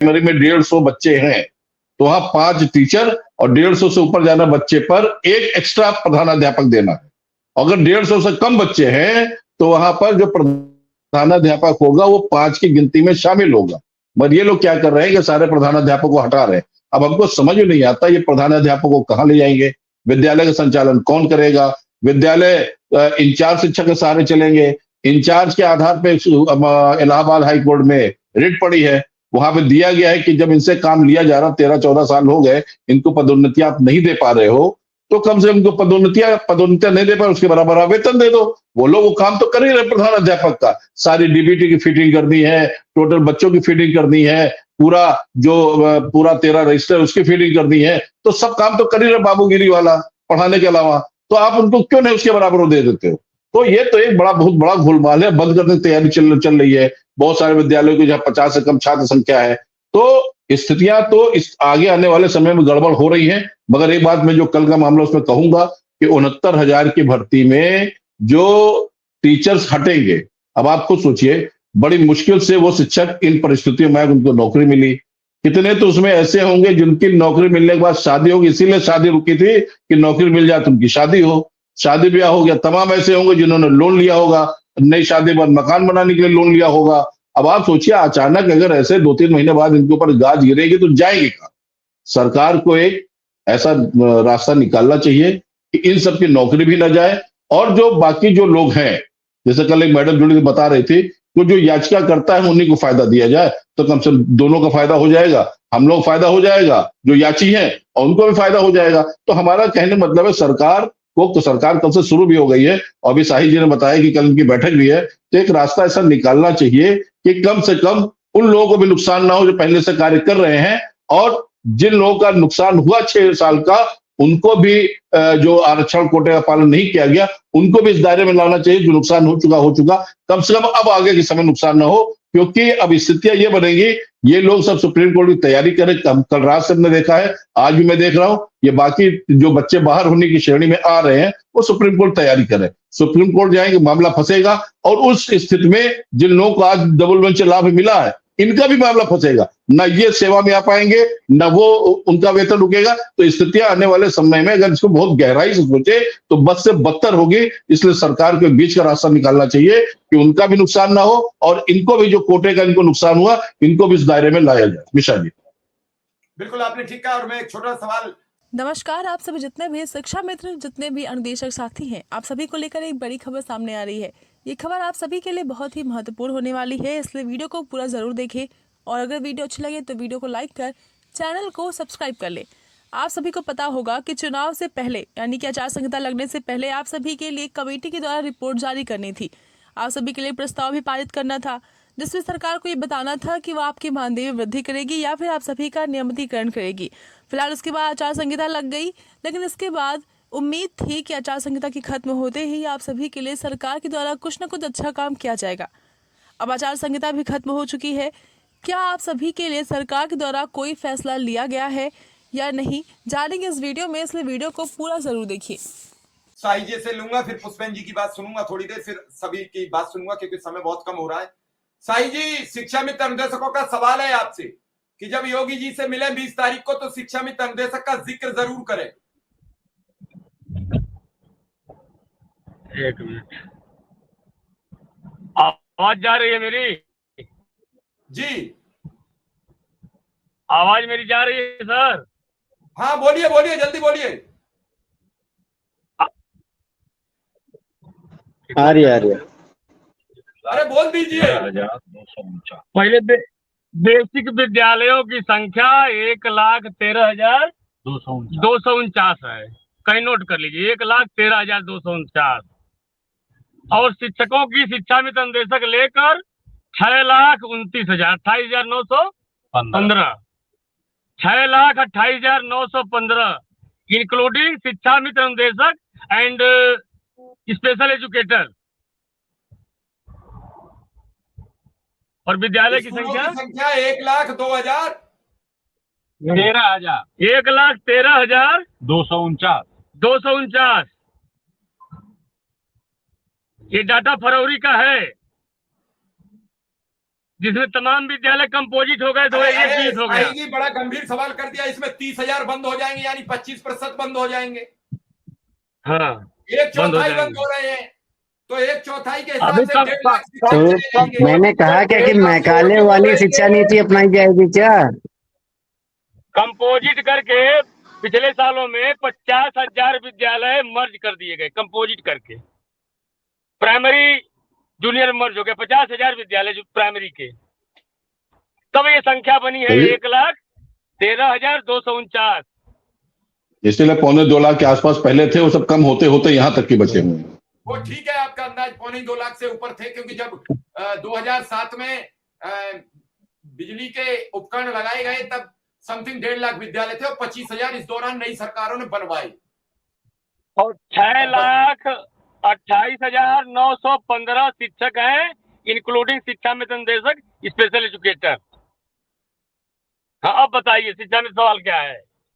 Primary में 150 बच्चे हैं तो वहां 5 टीचर और 150 से ऊपर ज्यादा बच्चे पर एक एक्स्ट्रा प्रधानाध्यापक देना है। अगर 150 से कम बच्चे हैं तो वहां पर जो प्रधानाध्यापक होगा वो 5 की गिनती में शामिल होगा। मगर ये लोग क्या कर रहे हैं कि सारे प्रधानाध्यापक को हटा रहे हैं। अब हमको समझ में नहीं आता ये प्रधानाध्यापक को कहाँ ले जाएंगे, विद्यालय का संचालन कौन करेगा, विद्यालय इंचार्ज शिक्षक के सहारे चलेंगे। इंचार्ज के आधार पे इलाहाबाद हाई कोर्ट में रिट पड़ी है, वहां पे दिया गया है कि जब इनसे काम लिया जा रहा 13-14 साल हो गए, इनको पदोन्नतियां आप नहीं दे पा रहे हो तो कम से कम इनको पदोन्नतियां नहीं दे पाए उसके बराबर आप वेतन दे दो। वो लोग वो काम तो कर ही रहे प्रधान अध्यापक का, सारी डीबीटी की फिटिंग करनी है, टोटल बच्चों की फिटिंग करनी है, पूरा 13 रजिस्टर उसकी फीडिंग करनी है, तो सब काम तो कर ही रहे बाबूगिरी वाला पढ़ाने के अलावा, तो आप उनको क्यों नहीं उसके बराबर दे देते हो? तो ये तो एक बहुत बड़ा गोलमाल है, बंद करने की तैयारी चल रही है बहुत सारे विद्यालयों की जहां 50 से कम छात्र संख्या है। तो स्थितियां तो इस आगे आने वाले समय में गड़बड़ हो रही है। मगर एक बात मैं जो कल का मामला उसमें कहूंगा कि 69,000 की भर्ती में जो टीचर्स हटेंगे, अब आप खुद सोचिए बड़ी मुश्किल से वो शिक्षक इन परिस्थितियों में उनको नौकरी मिली, कितने तो उसमें ऐसे होंगे जिनकी नौकरी मिलने के बाद शादी होगी, इसीलिए शादी रुकी थी कि नौकरी मिल जाए तो उनकी शादी हो, शादी ब्याह हो गया। तमाम ऐसे होंगे जिन्होंने लोन लिया होगा, नई शादी बाद मकान बनाने के लिए लोन लिया होगा। अब आप सोचिए अचानक अगर ऐसे 2-3 महीने बाद इनके ऊपर गाज गिरेगी तो जाएंगे कहां? सरकार को एक ऐसा रास्ता निकालना चाहिए कि इन सब की नौकरी भी ना जाए और जो बाकी जो लोग हैं, जैसे कल एक मैडम जुड़ी बता रही थी, तो जो याचिका करता है उन्हीं को फायदा दिया जाए तो कम से कम दोनों का फायदा हो जाएगा, हम लोग फायदा हो जाएगा, जो याची है और उनको भी फायदा हो जाएगा। तो हमारा कहने मतलब है सरकार कल से शुरू भी हो गई है और अभी साहिल जी ने बताया कि कल उनकी बैठक भी है, तो एक रास्ता ऐसा निकालना चाहिए कि कम से कम उन लोगों को भी नुकसान ना हो जो पहले से कार्य कर रहे हैं, और जिन लोगों का नुकसान हुआ 6 साल का उनको भी जो आरक्षण कोटे का पालन नहीं किया गया उनको भी इस दायरे में लाना चाहिए। जो नुकसान हो चुका कम से कम अब आगे के समय नुकसान ना हो, क्योंकि अब स्थितियां ये बनेगी, ये लोग सब सुप्रीम कोर्ट की तैयारी करें। कल रात से हमने देखा है, आज भी मैं देख रहा हूं, ये बाकी जो बच्चे बाहर होने की श्रेणी में आ रहे हैं वो सुप्रीम कोर्ट तैयारी करें, सुप्रीम कोर्ट जाएंगे मामला फंसेगा और उस स्थिति में जिन लोगों को आज डबल बेंच लाभ मिला है इनका भी मामला फंसेगा, ना ये सेवा में आ पाएंगे ना वो उनका वेतन रुकेगा। तो स्थितियां आने वाले समय में अगर इसको बहुत गहराई से सोचे तो बद से बदतर होगी। इसलिए सरकार को बीच का रास्ता निकालना चाहिए कि उनका भी नुकसान ना हो और इनको भी जो कोटे का इनको नुकसान हुआ इनको भी इस दायरे में लाया जाए। मिशा जी बिल्कुल आपने ठीक कहा। और मैं एक छोटा सवाल। नमस्कार, आप सभी जितने भी शिक्षा मित्र, जितने भी अनुदेशक साथी हैं, आप सभी को लेकर एक बड़ी खबर सामने आ रही है। ये खबर आप सभी के लिए बहुत ही महत्वपूर्ण होने वाली है, इसलिए वीडियो को पूरा जरूर देखें और अगर वीडियो अच्छी लगे तो वीडियो को लाइक कर चैनल को सब्सक्राइब कर ले। आप सभी को पता होगा कि चुनाव से पहले यानी कि आचार संहिता लगने से पहले आप सभी के लिए कमेटी के द्वारा रिपोर्ट जारी करनी थी, आप सभी के लिए प्रस्ताव भी पारित करना था जिसमें सरकार को ये बताना था कि वो आपके मानदेय में वृद्धि करेगी या फिर आप सभी का नियमितीकरण करेगी। फिलहाल उसके बाद आचार संहिता लग गई, लेकिन इसके बाद उम्मीद थी कि आचार संहिता की खत्म होते ही आप सभी के लिए सरकार के द्वारा कुछ न कुछ अच्छा काम किया जाएगा। अब आचार संहिता भी खत्म हो चुकी है, क्या आप सभी के लिए सरकार के द्वारा कोई फैसला लिया गया है या नहीं, जानेंगे इस वीडियो में, इसलिए वीडियो को पूरा जरूर देखिए। साई जी से लूंगा, फिर पुष्पेन जी की बात सुनूंगा थोड़ी देर, फिर सभी की बात सुनूंगा क्योंकि समय बहुत कम हो रहा है। साई जी, शिक्षा मित्र अनुदेशकों का सवाल है आपसे कि जब योगी जी से मिले 20 तारीख को तो शिक्षा मित्र अनुदेशक का जिक्र जरूर करें। एक मिनट, आवाज जा रही है मेरी? जी आवाज मेरी जा रही है सर? हाँ बोलिए बोलिए, जल्दी बोलिए। आ रही है। अरे बोल दीजिए। पहले बेसिक विद्यालयों की संख्या 1,13,249 है, कहीं नोट कर लीजिए, 1,13,249। और शिक्षकों की शिक्षा मित्र अनुदेशक लेकर 6,29,000, 28,915, 6,28,915 इंक्लूडिंग शिक्षा मित्र अनुदेशक एंड स्पेशल एजुकेटर। और विद्यालय की संख्या 1,02,000 13,000, 1,13,249। ये डाटा फरवरी का है। जिसमें तमाम विद्यालय कंपोजिट हो गए, दो अरे, एक पीस हो गया। साईं जी बड़ा गंभीर सवाल कर दिया, इसमें 30,000 बंद हो जाएंगे, यानी 25% बंद हो जाएंगे। हाँ, एक बंद हो चौथाई बंद जाएंगे। हो रहे हैं, तो एक चौथाई के हिसाब अभी से कम 1.5 लाख तो शिक्षक चले जाएंगे। मैंने कहा क्या कि 1.5 लाख मैकाले शिक्षक वाली हो शिक्षा जाएंगे। नीति अपनाई जाएगी क्या? कंपोजिट करके पिछले सालों में 50,000 विद्यालय मर्ज कर दिए गए, कंपोजिट करके। प्राइमरी जूनियर मर्ज हो गया, 50,000 विद्यालय जो प्राइमरी के। तब ये संख्या बनी है सही। 1,13,249। इसलिए 1.25 लाख के आसपास पहले थे, वो सब कम होते होते यहाँ तक के बचे हुए हैं। वो ठीक है, आपका अंदाज 2.25 लाख से ऊपर थे, क्योंकि जब 2007 में बिजली के उपकरण लगाए गए तब समथिंग 1.5 लाख विद्यालय थे और 25,000 इस दौरान नई सरकारों ने बनवाए। और 6,28,915 शिक्षक हैं, इंक्लूडिंग शिक्षा मित्र निदेशक, स्पेशल एजुकेटर। हाँ, अब बताइए शिक्षा में सवाल क्या है?